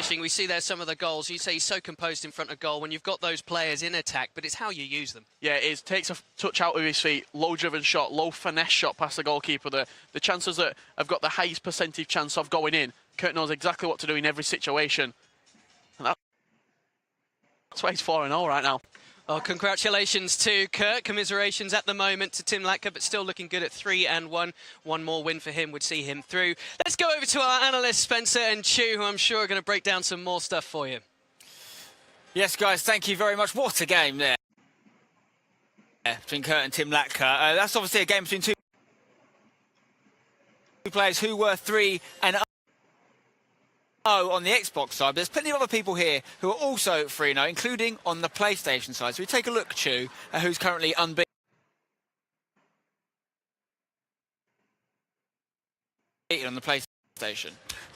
finishing. We see there some of the goals. You say he's so composed in front of goal when you've got those players in attack, but it's how you use them. Yeah, it takes a touch out with his feet, low-driven shot, low finesse shot past the goalkeeper. The chances that have got the highest percentage chance of going in, Kurt knows exactly what to do in every situation. And that's why he's 4-0 right now. Oh, congratulations to Kurt. Commiserations at the moment to Tim Latka, but still looking good at 3-1. One more win for him would see him through. Let's go over to our analysts, Spencer and Chu, who I'm sure are going to break down some more stuff for you. Yes, guys, thank you very much. What a game there between Kurt and Tim Latka. That's obviously a game between two players who were 3-0 on the Xbox side, but there's plenty of other people here who are also 3-0, including on the PlayStation side. So we take a look, Chu, at who's currently unbeaten on the PlayStation.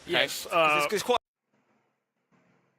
Yes. Okay. There's quite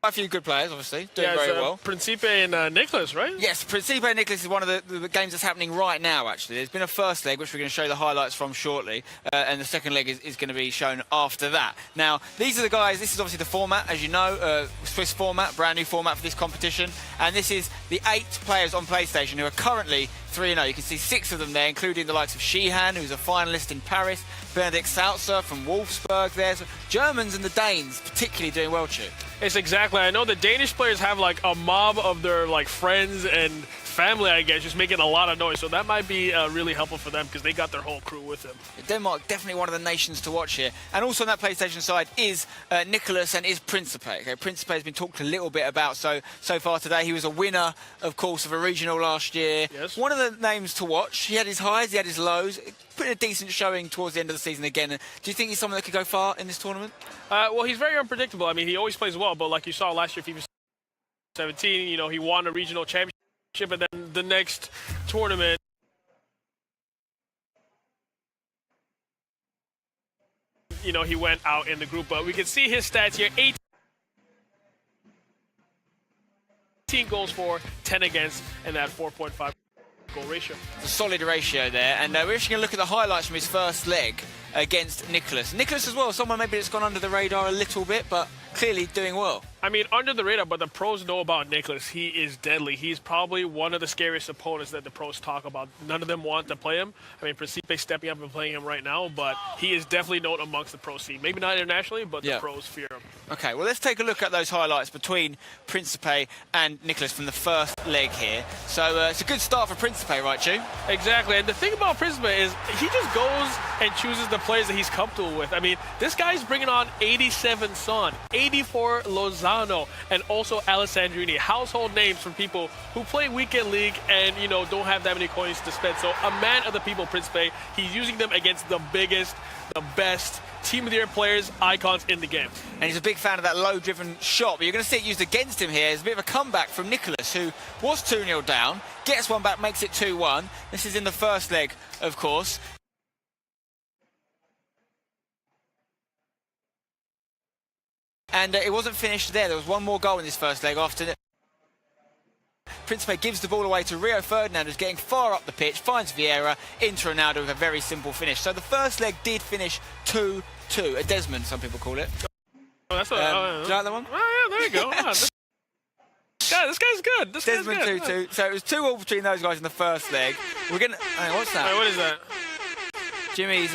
a few good players, obviously, doing very well. Principe and Nicholas, right? Yes, Principe and Nicholas is one of the games that's happening right now, actually. There's been a first leg, which we're going to show the highlights from shortly, and the second leg is going to be shown after that. Now, these are the guys, this is obviously the format, as you know, Swiss format, brand new format for this competition, and this is the 8 players on PlayStation who are currently 3-0. You can see 6 of them there, including the likes of Sheehan, who's a finalist in Paris, Benedikt Sautzer from Wolfsburg there. So Germans and the Danes particularly doing well, Chu. It's exactly. I know the Danish players have like a mob of their like friends and family, I guess, just making a lot of noise. So that might be really helpful for them because they got their whole crew with them. Denmark, definitely one of the nations to watch here. And also on that PlayStation side is Nicholas and is Principe. Okay, Principe has been talked a little bit about so far today. He was a winner, of course, of a regional last year. Yes. One of the names to watch. He had his highs, he had his lows. Putting a decent showing towards the end of the season again. Do you think he's someone that could go far in this tournament? Well, he's very unpredictable. I mean, he always plays well, but like you saw last year, FIFA 17, you know, he won a regional championship, and then the next tournament, you know, he went out in the group. But we can see his stats here: 18 goals for, 10 against, and that 4.5 goal ratio. It's a solid ratio there, and we're actually going to look at the highlights from his first leg against Nicholas. Nicholas as well, someone maybe that's gone under the radar a little bit, but clearly doing well. I mean, under the radar, but the pros know about Nicholas. He is deadly. He's probably one of the scariest opponents that the pros talk about. None of them want to play him. I mean, Principe stepping up and playing him right now, but he is definitely known amongst the pro scene. Maybe not internationally, but the pros fear him. Okay, well, let's take a look at those highlights between Principe and Nicholas from the first leg here. So it's a good start for Principe, right, Chu? Exactly, and the thing about Principe is he just goes and chooses the players that he's comfortable with. I mean, this guy's bringing on 87 Son, 84 Lozano, and also Alessandrini, household names from people who play weekend league and, you know, don't have that many coins to spend. So a man of the people, Principe, he's using them against the biggest, the best team of the year players, icons in the game. And he's a big fan of that low-driven shot, but you're going to see it used against him here. It's a bit of a comeback from Nicholas, who was 2-0 down, gets one back, makes it 2-1. This is in the first leg, of course. And it wasn't finished there. There was one more goal in this first leg after Principe gives the ball away to Rio Ferdinand, who's getting far up the pitch, finds Vieira, into Ronaldo with a very simple finish. So the first leg did finish 2-2, a Desmond, some people call it. Oh, that's do you like that one? Oh, yeah, there you go. This guy's good. This Desmond guy's good. 2-2. So it was 2-2 between those guys in the first leg. We're going to... what's that? Wait, what is that? Jimmy's...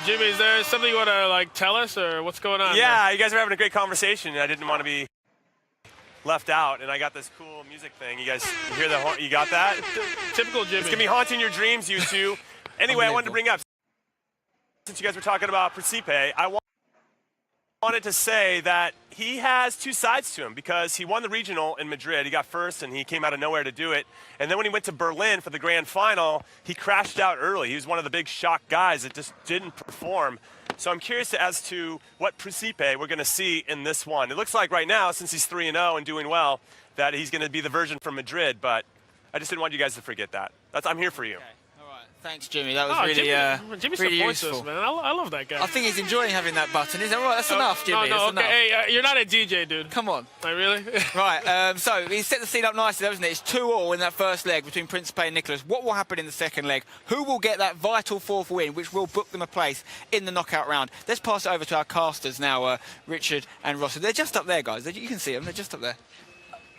Jimmy, is there something you want to like tell us, or what's going on? Yeah, you guys are having a great conversation. I didn't want to be left out, and I got this cool music thing. You guys you hear that? You got that? Typical Jimmy. It's gonna be haunting your dreams, you two. Anyway, I wanted to bring up, since you guys were talking about Principe, I wanted to say that he has two sides to him, because he won the regional in Madrid. He got first, and he came out of nowhere to do it. And then when he went to Berlin for the grand final, he crashed out early. He was one of the big shock guys that just didn't perform. So I'm curious as to what Principe we're going to see in this one. It looks like right now, since he's 3-0 and doing well, that he's going to be the version from Madrid. But I just didn't want you guys to forget that. I'm here for you. Okay. All right. Thanks, Jimmy. That was really, Jimmy really supports useful. us, man. I love that guy. I think he's enjoying having that button. Is that right? That's enough, Jimmy. No, That's enough. okay. Hey, you're not a DJ, dude. Come on. Really? Right, so he set the scene up nicely, doesn't it? It's 2-2 in that first leg between Principe and Nicholas. What will happen in the second leg? Who will get that vital fourth win, which will book them a place in the knockout round? Let's pass it over to our casters now, Richard and Ross. They're just up there, guys. You can see them. They're just up there.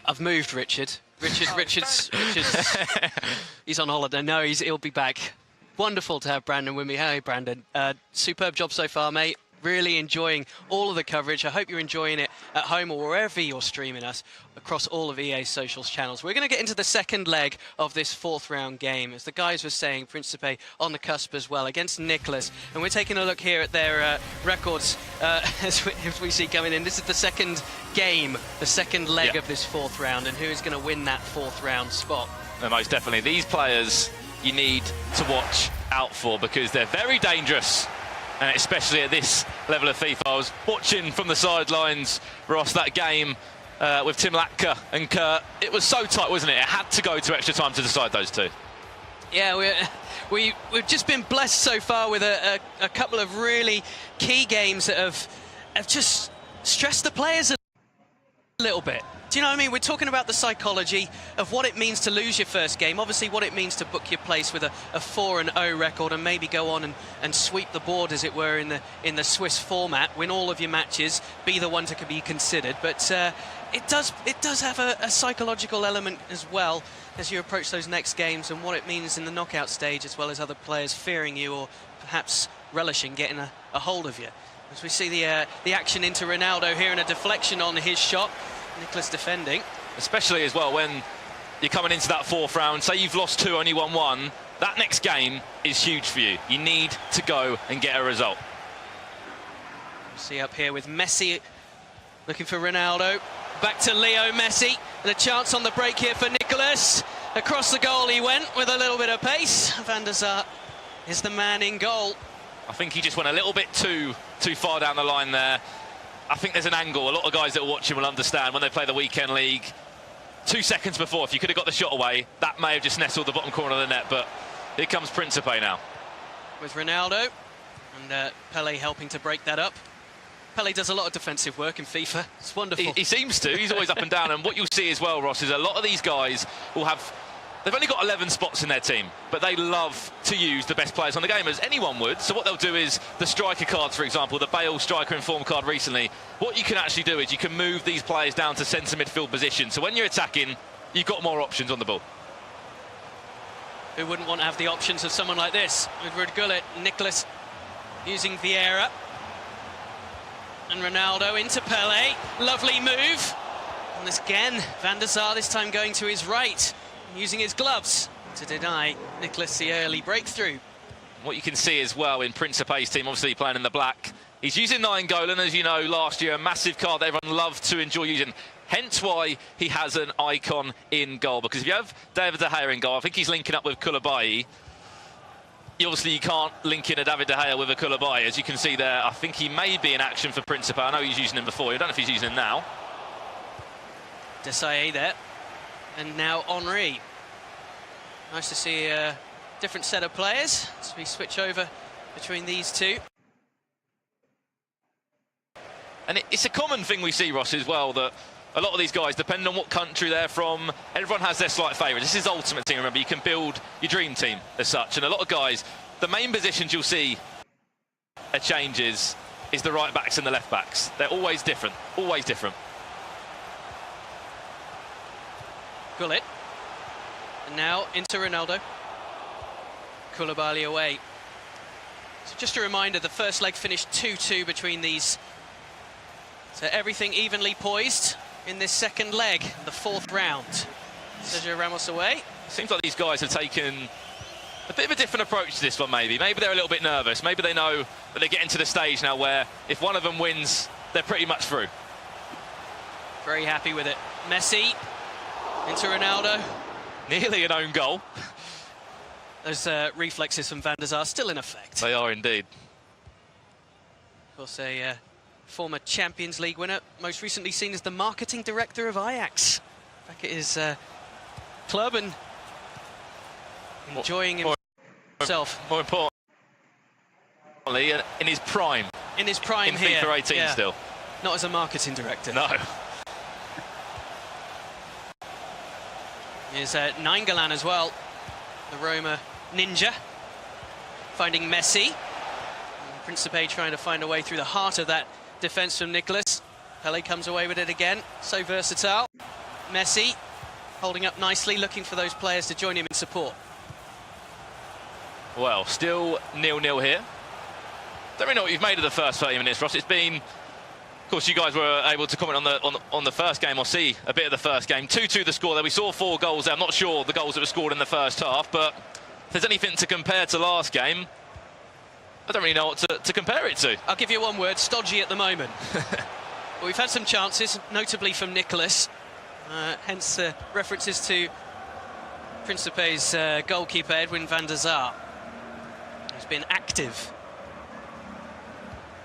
I've moved Richard. Richard's he's on holiday. No, he'll be back. Wonderful to have Brandon with me. Hey, Brandon. Superb job so far, mate. Really enjoying all of the coverage. I hope you're enjoying it at home or wherever you're streaming us across all of EA's socials channels. We're going to get into the second leg of this fourth round game. As the guys were saying, Principe on the cusp as well against Nicholas. And we're taking a look here at their records as we see coming in. This is the second game, the second leg of this fourth round. And who is going to win that fourth round spot? No, most definitely. These players you need to watch out for because they're very dangerous. And especially at this level of FIFA. I was watching from the sidelines, Ross, that game with Tim Latka and Kurt. It was so tight, wasn't it? It had to go to extra time to decide those two. Yeah, we've just been blessed so far with a couple of really key games that have just stressed the players a little bit. Do you know what I mean? We're talking about the psychology of what it means to lose your first game, obviously what it means to book your place with a 4-0 record and maybe go on and sweep the board, as it were, in the Swiss format, win all of your matches, be the one to be considered. But it does have a psychological element as well as you approach those next games and what it means in the knockout stage, as well as other players fearing you or perhaps relishing getting a hold of you. As we see the action into Ronaldo here and a deflection on his shot. Nicholas defending. Especially as well when you're coming into that fourth round, say you've lost 2, only won 1, that next game is huge for you. You need to go and get a result. See up here with Messi looking for Ronaldo. Back to Leo Messi, and a chance on the break here for Nicholas. Across the goal he went with a little bit of pace. Van der Sar is the man in goal. I think he just went a little bit too far down the line there. I think there's an angle. A lot of guys that are watching will understand when they play the weekend league. 2 seconds before, if you could have got the shot away, that may have just nestled the bottom corner of the net, but here comes Principe now. With Ronaldo, and Pele helping to break that up. Pele does a lot of defensive work in FIFA. It's wonderful. He seems to. He's always up and down, and what you'll see as well, Ross, is a lot of these guys will have... They've only got 11 spots in their team, but they love to use the best players on the game, as anyone would. So what they'll do is the striker cards, for example, the Bale striker inform card recently. What you can actually do is you can move these players down to centre midfield position. So when you're attacking, you've got more options on the ball. Who wouldn't want to have the options of someone like this? With Ruud Gullit, Nicholas using Vieira. And Ronaldo into Pele. Lovely move. And this again, Van der Sar this time going to his right. Using his gloves to deny Nicholas the early breakthrough. What you can see as well in Principe's team, obviously playing in the black, he's using Nainggolan, as you know, last year, a massive card that everyone loved to enjoy using. Hence why he has an icon in goal, because if you have David De Gea in goal, I think he's linking up with Koulibaly. Obviously, you can't link in a David De Gea with a Koulibaly, as you can see there. I think he may be in action for Principe. I know he's using him before. I don't know if he's using him now. Desailly there. And now Henry. Nice to see a different set of players as we switch over between these two. And it's a common thing we see, Ross, as well, that a lot of these guys, depending on what country they're from, everyone has their slight favourite. This is Ultimate Team, remember, you can build your dream team as such. And a lot of guys, the main positions you'll see a changes is the right backs and the left backs. They're always different, always different. Gullit. And now into Ronaldo. Koulibaly away. So just a reminder, the first leg finished 2-2 between these. So everything evenly poised in this second leg, the fourth round. Sergio Ramos away. Seems like these guys have taken a bit of a different approach to this one, maybe. Maybe they're a little bit nervous. Maybe they know that they're getting to the stage now where if one of them wins, they're pretty much through. Very happy with it. Messi into Ronaldo. Nearly an own goal. Those reflexes from Van der Sar still in effect. They are indeed. Of course, a former Champions League winner, most recently seen as the marketing director of Ajax. Back at his club and enjoying him. himself. More importantly, in his prime. In his prime in here. FIFA 18 still. Not as a marketing director. No. Here's Nainggolan as well, the Roma ninja, finding Messi. And Principe trying to find a way through the heart of that defence from Nicholas. Pele comes away with it again, so versatile. Messi holding up nicely, looking for those players to join him in support. Well, still 0-0 here. Don't really know what you've made of the first 30 minutes, Ross. It's been, of course, you guys were able to comment on the first game or see a bit of the first game. 2-2 the score there. We saw 4 goals there. I'm not sure the goals that were scored in the first half, but if there's anything to compare to last game, I don't really know what to compare it to. I'll give you one word: stodgy at the moment. Well, we've had some chances, notably from Nicholas. Hence references to Principe's goalkeeper, Edwin van der Sar. He's been active.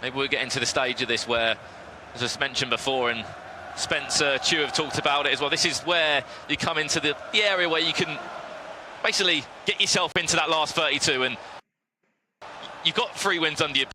Maybe we're getting to the stage of this where, as I mentioned before, and Spencer, Chu have talked about it as well, this is where you come into the area where you can basically get yourself into that last 32, and you've got 3 wins under your